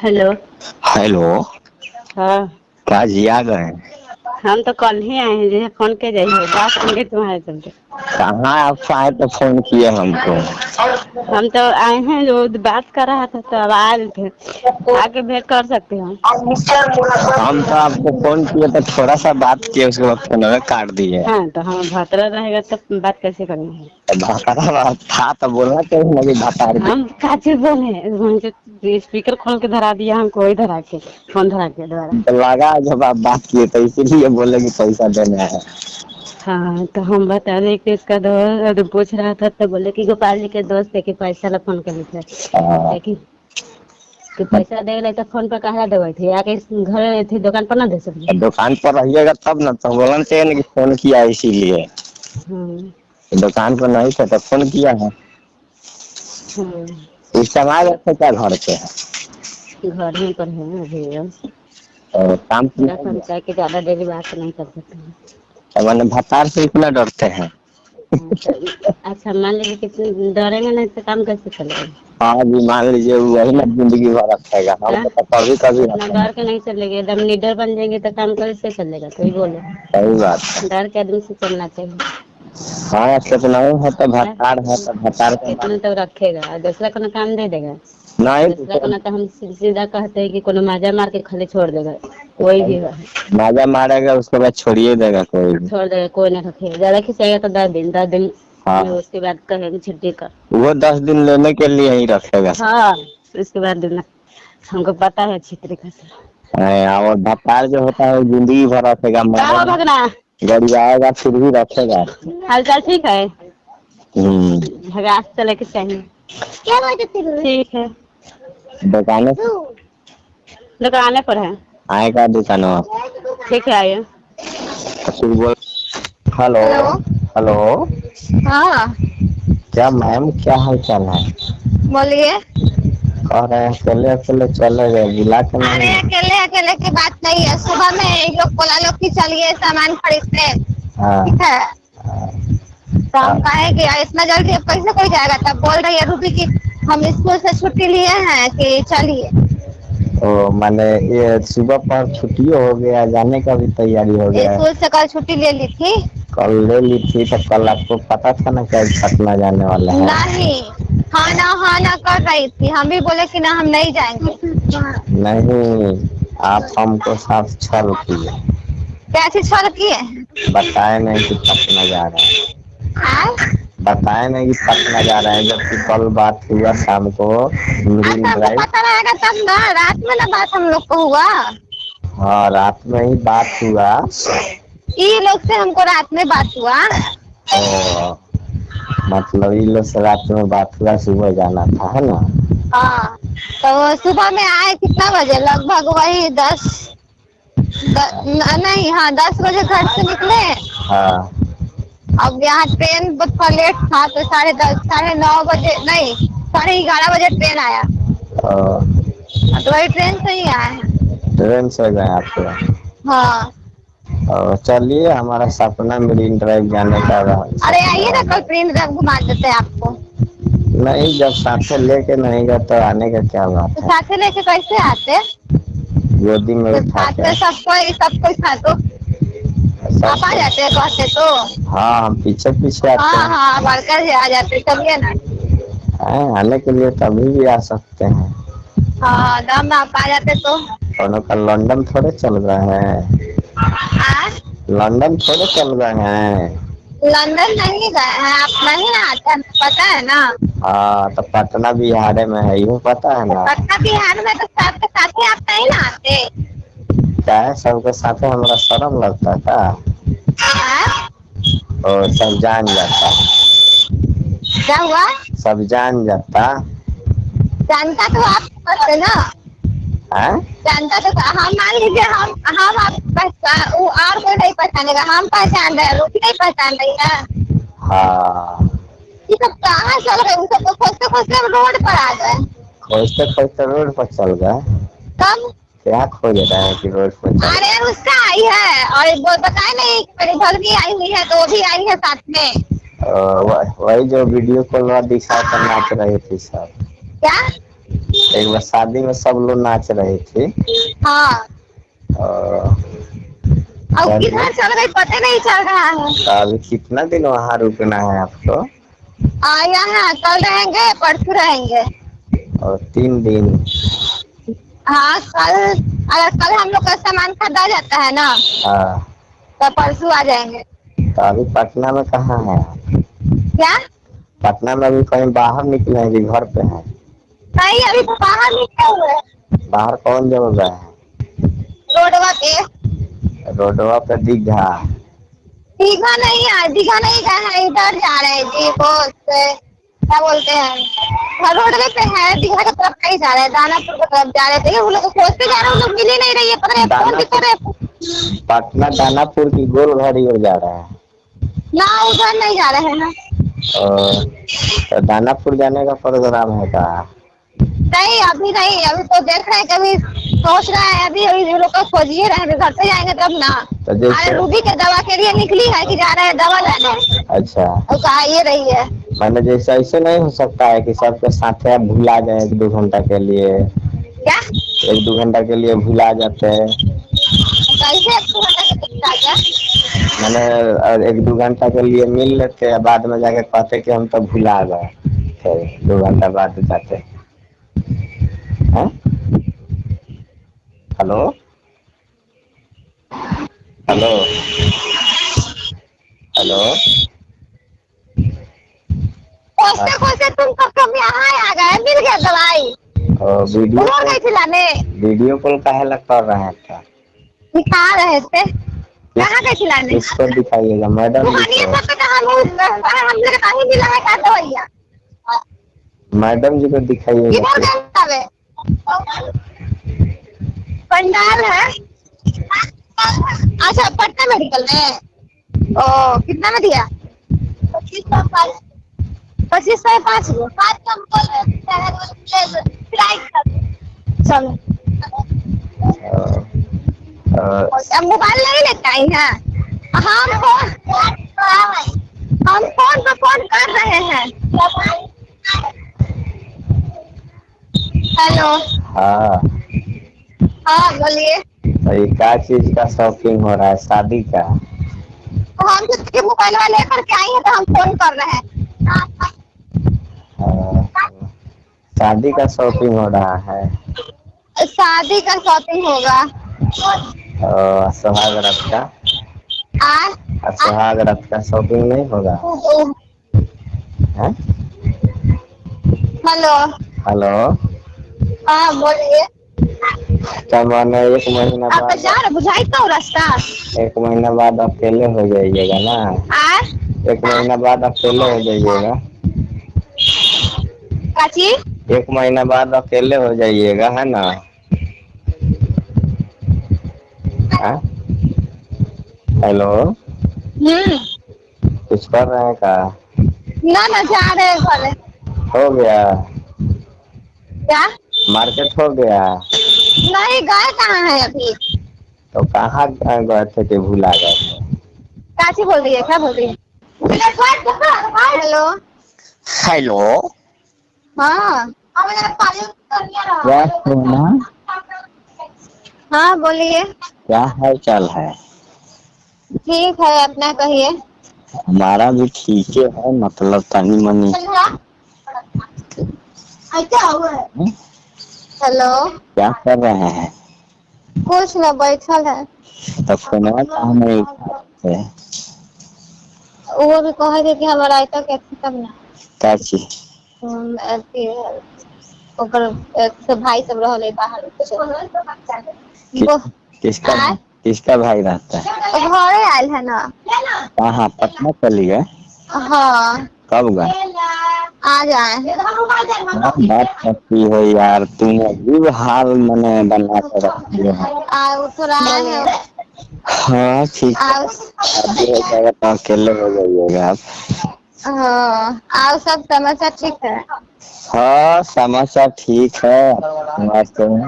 Hello. Hello. हाँ। क्या जी आ गए? हम तो कल ही आए हैं, जैसे फोन के जाइए बात होंगे तुम्हारे चलते। कहाँ आप आए तो फोन किए हमको। हम तो आए हैं, जो बात कर रहा था तो अब आए थे, आके भेंट कर सकते हैं। हम तो आपको फोन किए तो थोड़ा सा बात किए, उसके बाद फोन काट दिए। हाँ तो हम भतरा रहेगा तो बात कैसे करेंगे? भातारा बात था तो बोलना चाहिए ना कि भातार के। हम क्या चीज बोले, स्पीकर खोल के धरा दिया हमको, वही धरा के फोन धरा के द्वारा। तो लगा जब आप बात किए तो इसीलिए बोले कि पैसा देना है। हाँ तो हम बता रहे कि इसका दोस्त पूछ रहा था तो बोले कि गोपाल जी के दोस्त है कि पैसा ला फोन कर थे, लेकिन कि पैसा दे तो फोन पर कहा देवे थे, आके घर थे दुकान पर ना दे सकते। दुकान पर रहिएगा तब ना, तो बोलना चाहिए ना कि फोन किया इसीलिए। दुकान पर नहीं था तो फोन किया है। इस समय रहते क्या घर पे है? घर में पर है अभी। और काम तो नहीं हम है। चाहे कि ज्यादा देरी बात नहीं कर सकते हैं। तो मैंने भतार से इतना डरते हैं। अच्छा मान लीजिए कि डरेंगे नहीं तो काम कैसे चलेगा? हाँ जी, मान लीजिए वही ना जिंदगी भर रखेगा, हम तो कभी कभी इतना रखेंगे। डर के नहीं चलेगा, एकदम निडर बन जाएंगे तो काम कैसे चलेगा? कोई बोले सही बात है। डर के आदमी से चलना चाहिए। हाँ कितना है तो भतार के कितना तो रखेगा, दूसरा को ना काम दे देगा। नहीं दूसरा को ना तो हम सीधा कहते हैं कि कोनो माजा मार के खाली छोड़ देगा, कोई भी है। माजा मारेगा उसके बाद छोड़िए देगा कोई भी। छोड़ देगा, कोई ना रखेगा। ज्यादा खिंचाएगा तो 10 दिन हाँ में उसके बाद कहेंगे छुट्टी कर। वो 10 दिन लेने के लिए ही रखेगा। हाँ उसके बाद देना, हमको पता है अच्छी तरीके से। और भतार जो होता है वो जिंदगी भर रखेगा, भगना गरियाएगा फिर भी रखेगा। हाल चाल ठीक है? हम्म। भगास चले के चाहिए। ठीक है। दुकान दुकाने पर है। आएगा दुकान। ठीक है आइए। हेलो। हेलो। हाँ क्या मैम, क्या हाल चाल है? बोलिए। कह रहे हैं अकेले अकेले चले गए, बुला के अरे नहीं? अकेले अकेले की बात नहीं है, सुबह में एक लोग बोला लोग की चलिए सामान खरीदते। हाँ ठीक है, तो हम कहे कि इतना जल्दी अब कैसे कोई जाएगा, तब बोल रही है रूबी की हम स्कूल से छुट्टी लिए हैं कि चलिए। तो मैंने ये सुबह पर छुट्टी हो गया, जाने का भी तैयारी हो गया। स्कूल से कल छुट्टी ले ली थी। कल ले ली थी तो कल आपको पता था ना क्या पटना जाने वाला है? नहीं, हाँ ना कर रही थी, हम भी बोले कि ना हम नहीं जाएंगे। नहीं, आप हमको साफ छल किए। कैसी छल किए? बताए नहीं कि पटना जा रहे हैं। बताए नहीं कि पटना जा रहे हैं, जबकि कल बात हुआ शाम को मरीन ड्राइव। पता रहेगा तब ना, रात में ना बात हम लोग को हुआ। हाँ रात में ही बात हुआ। ये लोग से हमको रात में बात हुआ। मतलब ये लोग से रात में बात हुआ, सुबह जाना था है ना? हाँ तो सुबह में आए कितना बजे, लगभग वही 10 नहीं हाँ 10 बजे घर से निकले। हाँ। अब यहाँ ट्रेन थोड़ा लेट था तो 10:30 9:30 बजे, नहीं 11:30 बजे ट्रेन आया। तो वही ट्रेन से ही आए हैं। ट्रेन से गए आप लोग? हाँ। चलिए, हमारा सपना मरीन ड्राइव जाने का रहा। अरे आइए ना, कल मरीन ड्राइव घुमा देते हैं आपको। नहीं, जब साथे लेके नहीं गए तो आने का क्या बात है? तो साथे लेके कैसे आते? गोदी में उठा के। सब कोई था तो आप आ जाते हैं कहते तो। हाँ हम पीछे पीछे आते हैं। हाँ वर्कर से आ जाते, चलिए ना। आने के लिए कभी भी आ सकते हैं। हाँ दम आप आ जाते तो। दोनों का लंदन थोड़े चल रहे हैं। लंदन थोड़े चल रहे हैं। लंदन नहीं गए हैं आप, नहीं ना आते हैं, पता है ना। हाँ तो पटना बिहार में है, यूँ पता है ना? पटना बिहार में तो सबके साथ ही आप नहीं ना आते। क्या है, सबके साथ हमारा शर्म लगता था और सब जान जाता। क्या हुआ? सब जान जाता। जानता तो आप करते ना। जानता तो हम, मान लीजिए हम आप और कोई नहीं पहचानेगा, हम पहचान रहे हैं, रूबी नहीं पहचान रही है। हाँ ये सब कहाँ चल रहे, उसे तो खोजते खोजते हम रोड पर आ गए। खोजते खोजते रोड पर चल गए। कब? क्या खोज रहे हैं कि रोड पर चल? अरे उसका आई है और वो बताए नहीं कि मेरी घर भी आई हुई है, तो वो भी आई है साथ में। वही जो वीडियो कॉल दिखा कर नाच रही थी सब। क्या? एक बार शादी में सब लोग नाच रहे थे। हाँ, और अब किधर चल गई पता नहीं चल रहा है। अभी कितना दिन वहाँ रुकना है आपको? यहाँ कल रहेंगे, परसों रहेंगे। और 3 दिन। हाँ, अगर कल हम लोग का सामान खरीदा जाता है ना, हाँ, तो परसों आ जाएंगे। तो अभी पटना में कहाँ है? क्या? पटना में अभी कहीं बाहर निकले हैं कि घर पे हैं? नहीं, अभी तो बाहर निकले हुए हैं। बाहर कौन जगह गए हैं? रोडवा पे। रोडवा पे दीघा? दीघा नहीं है, दीघा नहीं गए हैं, इधर जा रहे हैं जी। वो क्या बोलते हैं, रोडवे पे है, दीघा की तरफ नहीं जा रहे हैं, दानापुर की तरफ जा रहे थे। वो लोग खोजते जा रहे हैं, वो लोग मिल ही नहीं रही है, पता नहीं फोन भी कर रहे। पटना दानापुर की गोल घड़ी हो जा रहा है ना, उधर नहीं जा रहे हैं ना। और तो दानापुर जाने का प्रोग्राम है का? नहीं, अभी नहीं, अभी तो देख रहे हैं, कभी सोच रहे हैं, अभी अभी लोग को खोजिए रहे हैं, घर पे जाएंगे तब ना। तो जैसे रूबी के दवा के लिए निकली है कि जा रहे हैं दवा लेने। अच्छा, और कहा ये रही है। मैंने जैसे ऐसे नहीं हो सकता है कि सबके साथ आप भुला जाए 1-2 घंटा के लिए? क्या? 1-2 घंटा के लिए भुला जाते हैं? कैसे 1-2 घंटा के लिए आ गया? मैंने 1-2 घंटा के लिए मिल लेते हैं, बाद में जाके कहते कि हम तो भुला गए, फिर 2 घंटा बाद जाते। हेलो हेलो हेलो, खोजते खोजते तुम कब यहाँ आ गए, मिल गया दवाई। वीडियो गई थी लाने। वीडियो कॉल काहे लग कर रहे थे? दिखा रहे थे। कहाँ गई थी लाने? इसको दिखाइएगा मैडम। मैडम जी को दिखाइएगा। पंडाल है। अच्छा, पटना मेडिकल में। ओ, कितना में दिया? 25 गो। चलो, मोबाइल नहीं लेता है। हम फोन पे फोन कर रहे हैं। हेलो। हाँ हाँ, बोलिए। ये क्या चीज का शॉपिंग हो रहा है? शादी का? तो हम जिसके मोबाइल वाले लेकर के आई है, तो हम फोन कर रहे हैं। शादी का शॉपिंग हो रहा है? शादी का शॉपिंग होगा। सुहाग रात का? सुहाग रात का शॉपिंग नहीं होगा? हेलो। हेलो। हाँ, बोलिए। क्या माने 1 महीना बाद? जा रहे बुझाई तो रास्ता। 1 महीना बाद अकेले हो जाइएगा ना? 1 महीना बाद अकेले हो जाइएगा। काची? 1 महीना बाद अकेले हो जाइएगा, है ना? हेलो। कुछ कर रहे हैं का? ना, जा रहे हैं घरे। हो गया? क्या? मार्केट हो गया? नहीं, गए कहाँ है अभी? तो कहाँ गए थे कि भूला गए थे? काची बोल रही है, क्या बोल रही है? हेलो। हेलो। हाँ, क्या सुना? हाँ, बोलिए। क्या हाल चाल है? ठीक है, अपना कहिए। हमारा भी ठीक है, मतलब तनी मनी। हेलो। क्या कर रहे हैं? कुछ न, बैठल है। तो फोन कहाँ नहीं उठाते? वो भी कहे थे कि हमारा आयता के तब ना। क्या चीज? भाई सब रहे बाहर। किसका भाई रहता है? घरे आयल है ना। कहाँ? पटना चली गए? हाँ। कब गए? आ जाए। बात करती हो यार, तुम अजीब हाल मने बना कर रखती हो। थोड़ा हाँ ठीक है, शादी हो जाएगा तो अकेले हो जाइएगा आप। हाँ, आओ, सब समाचार ठीक है? हाँ, समाचार ठीक है। वास्तव में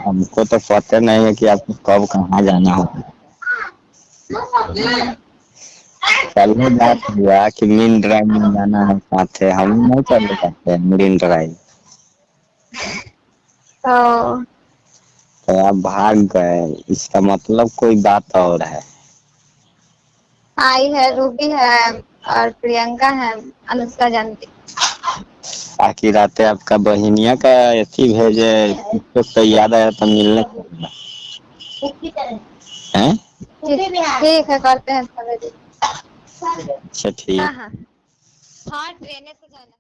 हमको तो पता नहीं है कि आपको कब कहाँ जाना हो। चलने बात हुआ कि मरीन ड्राइव में जाना है साथ है, हम नहीं चल सकते हैं मरीन ड्राइव। तो तो आप भाग गए, इसका मतलब कोई बात और है। आई है, रूबी है और प्रियंका है, अनुष्का जानती। बाकी रातें आपका बहिनिया का अथी भेजे, इसको तो याद आया तो मिलने हैं। ठीक है, करते हैं। अच्छा ठीक। हाँ हाँ हाँ, ट्रेन से जाना।